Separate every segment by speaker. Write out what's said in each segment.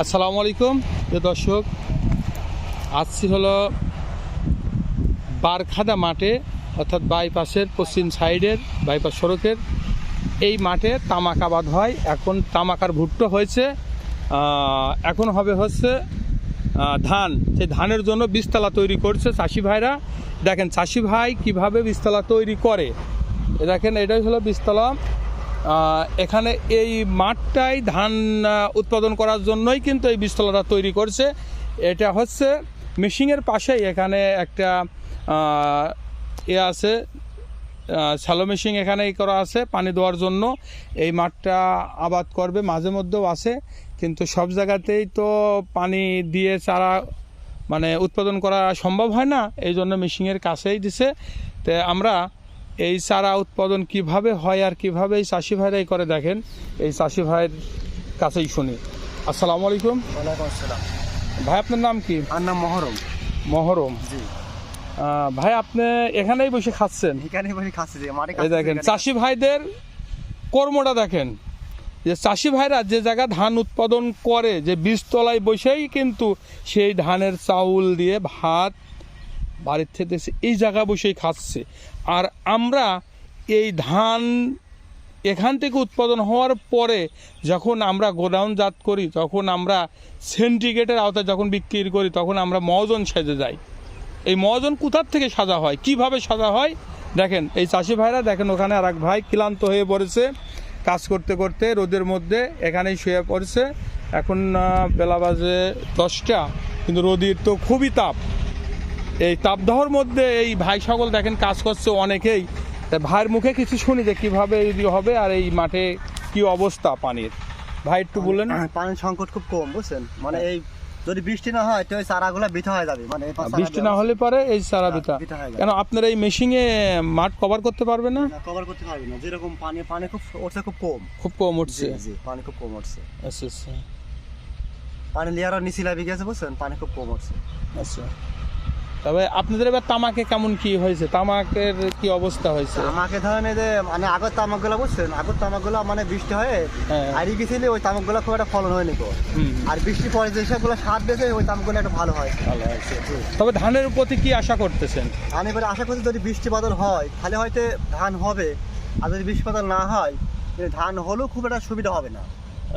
Speaker 1: আসসালামু আলাইকুম প্রিয় দর্শক, আসছি হলো বারখাদা মাঠে, অর্থাৎ বাইপাসের পশ্চিম সাইডের বাইপাস সড়কের এই মাঠে তামাক আবাদ হয়। এখন তামাকার ভুট্টো হয়েছে, এখন হচ্ছে ধান। সেই ধানের জন্য বীজতলা তৈরি করছে চাষি ভাইরা। দেখেন চাষি ভাই কীভাবে বীজতলা তৈরি করে, দেখেন এটাই হলো বীজতলা। এখানে এই মাঠটাই ধান উৎপাদন করার জন্যই কিন্তু এই বীজতলাটা তৈরি করছে। এটা হচ্ছে মেশিনের পাশেই এখানে একটা আছে, শ্যালো মেশিন এখানেই করা আছে পানি দেওয়ার জন্য। এই মাঠটা আবাদ করবে, মাঝে মধ্যেও আছে, কিন্তু সব জায়গাতেই তো পানি দিয়ে চারা মানে উৎপাদন করা সম্ভব হয় না, এই জন্য মেশিনের কাছেই দিছে। তো আমরা এই চারা উৎপাদন কিভাবে হয় আর কিভাবে এই চাষি ভাইরাই করে দেখেন, এই চাষি ভাইয়ের কাছেই শুনি। আসসালামু আলাইকুম।
Speaker 2: ওয়ালাইকুম আসসালাম।
Speaker 1: ভাই আপনার নাম কি?
Speaker 2: আমার নাম মহরম।
Speaker 1: মহরম
Speaker 2: জি
Speaker 1: ভাই, আপনি এখানেই বসে খাচ্ছেন?
Speaker 2: এখানে বসে খাচ্ছি যে মাঠে।
Speaker 1: এই দেখেন চাষি ভাইদের কর্মটা দেখেন, যে চাষি ভাইরা যে জায়গা ধান উৎপাদন করে, যে বীজতলায় বসেই কিন্তু সেই ধানের চাউল দিয়ে ভাত বাড়ির থেকে এই জায়গা বসেই খাচ্ছে। আর আমরা এই ধান এখান থেকে উৎপাদন হওয়ার পরে যখন আমরা গোডাউনজাত করি, তখন আমরা সিন্ডিকেটের আওতায় যখন বিক্রি করি, তখন আমরা মহাজন সেজে যাই। এই মহাজন কোথার থেকে সাজা হয়, কিভাবে সাজা হয় দেখেন। এই চাষি ভাইরা দেখেন, ওখানে আর এক ভাই ক্লান্ত হয়ে পড়েছে কাজ করতে করতে, রোদের মধ্যে এখানেই শুয়ে পড়েছে। এখন বেলা বাজে 10টা, কিন্তু রোদের তো খুবই তাপ। এই তাপদাহর মধ্যে এই ভাই সকল দেখেন কাজ করছে অনেকেই। ভাইয়ের মুখে কিছু শুনি যে কীভাবে এই হবে আর এই মাঠে কি অবস্থা পানির। ভাই একটু বললেন।
Speaker 2: পানির সংকট খুব কম, বুঝছেন, মানে এই যদি বৃষ্টি না হয় তো এই চারাগুলো বৃথা হয়ে যাবে। মানে
Speaker 1: বৃষ্টি না হলে পরে এই চারা বৃথা। কেন আপনার এই মেশিনে মাঠ কভার করতে পারবে না?
Speaker 2: কভার করতে পারবে না, যেরকম পানি খুব উঠছে, খুব কম
Speaker 1: উঠছে।
Speaker 2: জি, পানি খুব কম উঠছে।
Speaker 1: আচ্ছা আচ্ছা।
Speaker 2: পানি লেয়ারও নিচে লাভে গেছে, বুঝছেন, পানি খুব কম উঠছে।
Speaker 1: আচ্ছা, তবে আপনাদের এবার তামাকে কেমন কি হয়েছে, তামাকের কি অবস্থা হয়েছে?
Speaker 2: আমাকে ধরেন এই যে মানে আগের তামাকগুলো, বুঝছেন, আগের তামাকগুলো মানে বৃষ্টি হয়ে হারিয়ে গেছিলে, ওই তামাকগুলো খুব একটা ফলন হয়নি গো। আর বৃষ্টি পরে যে সবগুলো সার দিয়েছে, ওই তামাকগুলো একটা ভালো হয়।
Speaker 1: তবে ধানের প্রতি কি আশা করতেছেন?
Speaker 2: ধান এবারে আশা করছি যদি বৃষ্টি বাদল হয় তাহলে হয়তো ধান হবে, আর যদি বৃষ্টি বাদল না হয় ধান হলেও খুব একটা সুবিধা হবে না।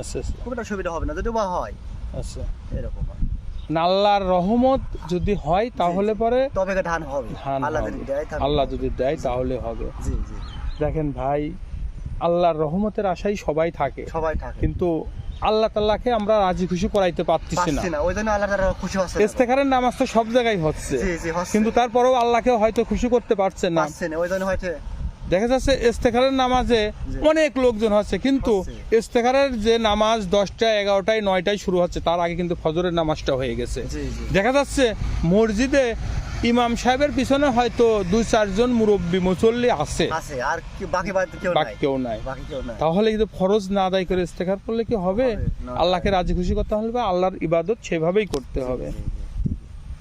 Speaker 1: আচ্ছা,
Speaker 2: খুব একটা সুবিধা হবে না যদি বা হয়।
Speaker 1: আচ্ছা,
Speaker 2: এরকম
Speaker 1: আল্লাহর রহমত যদি হয় তাহলে পরে
Speaker 2: তবে ধান হবে,
Speaker 1: আল্লাহ যদি দেয় তাহলে হবে।
Speaker 2: জি জি।
Speaker 1: দেখেন ভাই, আল্লাহর রহমতের আশাই সবাই থাকে, কিন্তু আল্লাহ তাআলাকে আমরা রাজি খুশি করাইতে পারতেছি না।
Speaker 2: ওই জন্য আল্লাহ তাআলা খুশি হচ্ছে।
Speaker 1: ইস্তেখারের নামাজ তো সব জায়গায় হচ্ছে, কিন্তু তারপরেও আল্লাহকে হয়তো খুশি করতে পারছেন না।
Speaker 2: ওই জন্য হয়তো
Speaker 1: দেখা যাচ্ছে ইস্তেখারের নামাজে অনেক লোকজন হচ্ছে, কিন্তু ইস্তেখারের যে নামাজ 10টা 11টায় 9টায় শুরু হচ্ছে, তার আগে কিন্তু ফজরের নামাজটা হয়ে গেছে। দেখা যাচ্ছে মসজিদে ইমাম সাহেবের পিছনে হয়তো 2-4 জন মুরব্বী মুসল্লি আছে,
Speaker 2: আর বাকি কেউ নাই।
Speaker 1: তাহলে কিন্তু ফরজ না আদায় করে ইস্তেখার করলে কি হবে? আল্লাহকে রাজি খুশি করতে হলে বা আল্লাহর ইবাদত সেভাবেই করতে হবে।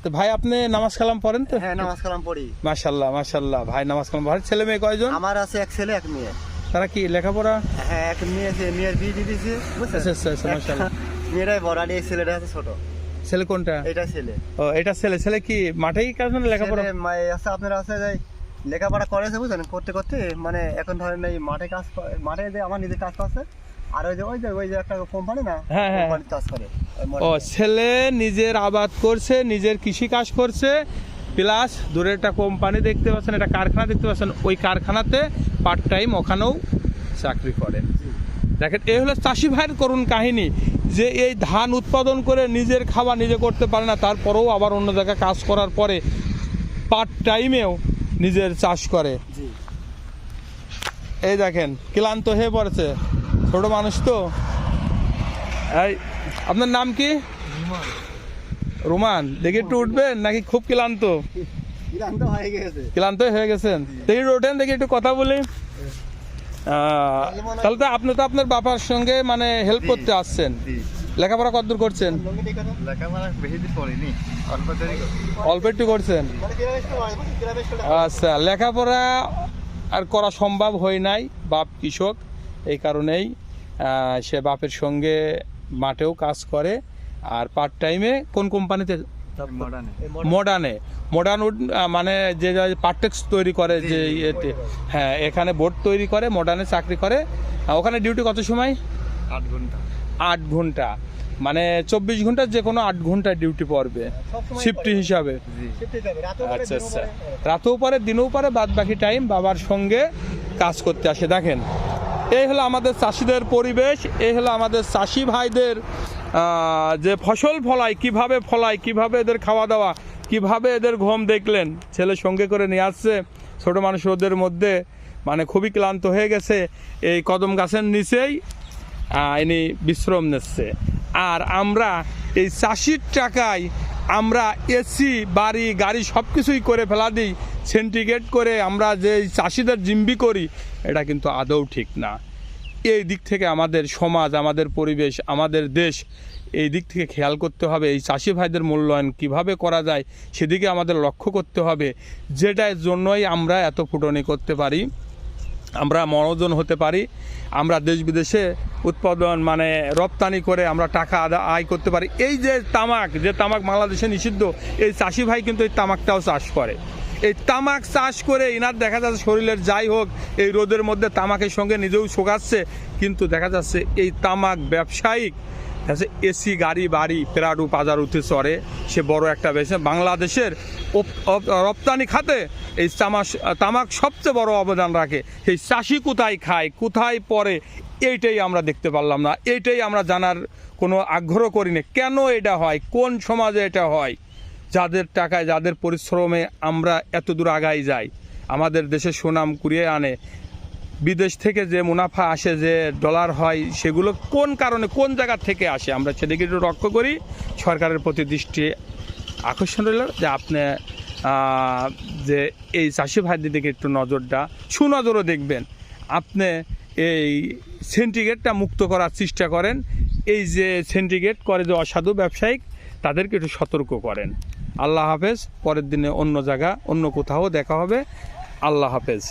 Speaker 1: তো ভাই, আপনি নামাজ কালাম পড়েন তো?
Speaker 2: হ্যাঁ, নামাজ কালাম পড়ি।
Speaker 1: মাশাআল্লাহ মাশাআল্লাহ। ভাই নামাজ কালাম পড়েন। ছেলে মেয়ে কয়জন?
Speaker 2: আমার আছে এক ছেলে এক মেয়ে।
Speaker 1: তারা কি লেখাপড়া?
Speaker 2: হ্যাঁ, এক মেয়ে আছে, মেয়ের বিয়ে দিয়ে দিয়েছে, বুঝছেন।
Speaker 1: আচ্ছা মাশাআল্লাহ।
Speaker 2: মেয়েরাই বড় আর এই ছেলেটা আছে ছোট।
Speaker 1: ছেলে কোনটা?
Speaker 2: এটা ছেলে। ও,
Speaker 1: এটা ছেলে। ছেলে কি মাঠেই কাজ না লেখাপড়া?
Speaker 2: আছে আপনার আছে যে লেখাপড়া করেছে, বুঝছেন, করতে করতে মানে এখন ধরেন এই মাঠে যে আমার নিজের কাজ করছে, আর ওই যে একটা কোম্পানি না, কোম্পানি কাজ করে।
Speaker 1: ও, ছেলে নিজের আবাদ করছে, নিজের কৃষি কাজ করছে, প্লাস দূরে একটা কোম্পানি দেখতে পাচ্ছেন, একটা কারখানা দেখতে পাচ্ছেন, ওই কারখানাতে পার্ট টাইম ওখানেও চাকরি করেন। দেখেন, এই হলো চাষি ভাইয়ের করুণ কাহিনী, যে এই ধান উৎপাদন করে নিজের খাবার নিজে করতে পারে না, তারপরেও আবার অন্য জায়গায় কাজ করার পরে পার্ট টাইমেও নিজের চাষ করে। এই দেখেন ক্লান্ত হয়ে পড়েছে, ছোট মানুষ তো। এই আপনার নাম কি? রোমান। দেখি একটু উঠবেন নাকি খুব ক্লান্ত? ক্লান্ত হয়ে গেছেন? দেখি ওঠেন, দেখি একটু কথা বলি। তাহলে তো আপনি তো আপনার বাবার সঙ্গে মানে হেল্প করতে আসছেন। লেখাপড়া কতদূর করছেন? অল্প একটু করছেন। আচ্ছা, লেখাপড়া আর করা সম্ভব হয় নাই, বাপ কৃষক, এই কারণেই সে বাপের সঙ্গে মাঠেও কাজ করে, আর পার্ট টাইমে কোন কোম্পানিতে? মডার্ন মানে যে পার্টেক্স তৈরি করে, যে এতে, হ্যাঁ এখানে বোর্ড তৈরি করে, মডার্নে চাকরি করে। ওখানে ডিউটি কত সময়? 8 ঘন্টা, মানে 24 ঘন্টার যে কোনো 8 ঘন্টা ডিউটি পড়বে শিফট হিসাবে। আচ্ছা আচ্ছা, রাতেও পারে দিনেও পারে, বাদ বাকি টাইম বাবার সঙ্গে কাজ করতে আসে। দেখেন, এই হলো আমাদের চাষিদের পরিবেশ, এই হলো আমাদের চাষি ভাইদের যে ফসল ফলায়, কিভাবে এদের খাওয়া দাওয়া, কিভাবে এদের ঘুম। দেখলেন ছেলে সঙ্গে করে নিয়ে আসছে, ছোট মানুষ রোদের মধ্যে মানে খুবই ক্লান্ত হয়ে গেছে, এই কদম গাছের নিচেই ইনি বিশ্রাম নিচ্ছে। আর আমরা এই চাষির টাকায় আমরা এসি, বাড়ি, গাড়ি সব কিছুই করে ফেলা দিই, সিন্ডিকেট করে আমরা যে চাষিদের জিম্বি করি, এটা কিন্তু আদৌ ঠিক না। এই দিক থেকে আমাদের সমাজ, আমাদের পরিবেশ, আমাদের দেশ, এই দিক থেকে খেয়াল করতে হবে। এই চাষি ভাইদের মূল্যায়ন কিভাবে করা যায় সেদিকে আমাদের লক্ষ্য করতে হবে, যেটার জন্যই আমরা এত ফুটনি করতে পারি, আমরা মনোজন হতে পারি, আমরা দেশ বিদেশে উৎপাদন মানে রপ্তানি করে আমরা টাকা আয় করতে পারি। এই যে তামাক বাংলাদেশে নিষিদ্ধ, এই চাষি ভাই কিন্তু এই তামাকটাও চাষ করে। এই তামাক চাষ করে ইনার দেখা যাচ্ছে শরীরের যাই হোক, এই রোদের মধ্যে তামাকের সঙ্গে নিজেও শোকাচ্ছে, কিন্তু দেখা যাচ্ছে এই তামাক ব্যবসায়িক এসি, গাড়ি, বাড়ি, পেরাডু পাজারুতে চড়ে, সে বড় একটা ব্যবসা। বাংলাদেশের রপ্তানি খাতে এই তামাক সবচেয়ে বড় অবদান রাখে। এই চাষি কোথায় খায়, কোথায় পড়ে, এইটাই আমরা দেখতে পারলাম না, এইটাই আমরা জানার কোনো আগ্রহ করি না। কেন এটা হয়, কোন সমাজে এটা হয়? যাদের টাকায়, যাদের পরিশ্রমে আমরা এত দূর আগাই যাই, আমাদের দেশে সুনাম কুড়িয়ে আনে, বিদেশ থেকে যে মুনাফা আসে, যে ডলার হয়, সেগুলো কোন কারণে, কোন জায়গা থেকে আসে, আমরা সেদিকে একটু লক্ষ্য করি। সরকারের প্রতি দৃষ্টি আকর্ষণ রইল যে আপনি যে এই চাষি ভাইদের দিকে একটু সুনজরও দেখবেন। আপনি এই সিন্ডিকেটটা মুক্ত করার চেষ্টা করেন। এই যে সিন্ডিকেট করে যে অসাধু ব্যবসায়িক, তাদেরকে একটু সতর্ক করেন। আল্লাহ হাফেজ। পরের দিনে অন্য জায়গা, অন্য কোথাও দেখা হবে। আল্লাহ হাফেজ।